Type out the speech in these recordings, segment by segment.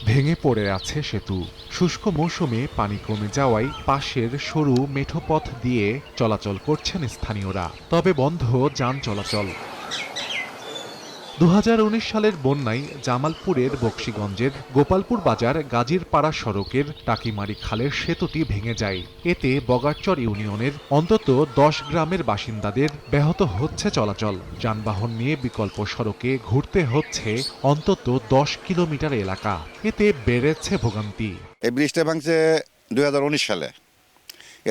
ভেঙে পড়ে আছে সেতু। শুষ্ক মৌসুমে পানি কমে যাওয়ায় পাশের সরু মেঠো পথ দিয়ে চলাচল করছেন স্থানীয়রা, তবে বন্ধ যান চলাচল। 2019 সালের বন্যায় জামালপুরের বকশীগঞ্জের গোপালপুর বাজার গাজীরপাড়া সড়কের টাকিমারি খালের সেতুটি ভেঙে যায়। এতে বগারচর ইউনিয়নের অন্তত 10 গ্রামের বাসিন্দাদের ব্যাহত হচ্ছে চলাচল। যানবাহন নিয়ে বিকল্প সড়কে ঘুরতে হচ্ছে অন্তত 10 কিলোমিটার এলাকা। এতে বেড়েছে ভোগান্তি। এই ব্রিজটা ভাঙছে 2019 সালে,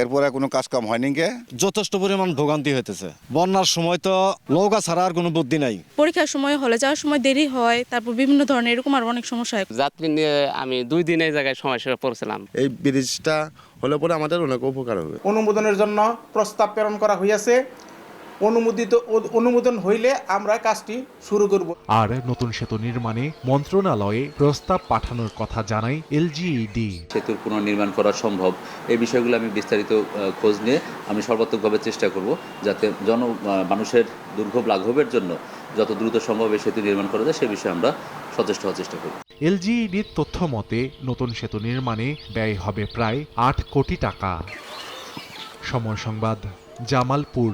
এরপরে কোনো কাজ কাম হয়নি। যথেষ্ট পরিমাণ ভোগান্তি হইতেছে। বন্যার সময় তো নৌকা ছাড়া আর কোনো বুদ্ধি নাই। পরীক্ষার সময় হলে যাওয়ার সময় দেরি হয়, তারপর বিভিন্ন ধরনের এরকম আর অনেক সমস্যা হয়। যাত্রী নিয়ে আমি 2 দিন এই জায়গায় সমস্যায় পড়ছিলাম। এই ব্রিজটা হলে পরে আমাদের অনেক উপকার হবে। অনুমোদনের জন্য প্রস্তাব প্রেরণ করা হয়েছে। অনুমোদন হইলে আমরা কাজটি শুরু করব। আর নতুন সেতু নির্মাণে মন্ত্রণালয়ে প্রস্তাব পাঠানোর কথা জানায় এলজিইডি। সেতুর পুনর্নির্মাণ করা সম্ভব এই বিষয়গুলো আমি বিস্তারিত খোঁজ নিয়ে আমি সর্বাত্মকভাবে চেষ্টা করব যাতে মানুষের দুর্ভোগ লাঘবের জন্য যত দ্রুত সম্ভব এই সেতু নির্মাণ করা যায় সে বিষয়ে আমরা সচেষ্ট হওয়ার চেষ্টা করব। এলজিইডির তথ্য মতে নতুন সেতু নির্মাণে ব্যয় হবে প্রায় 8 কোটি টাকা। সময় সংবাদ, জামালপুর।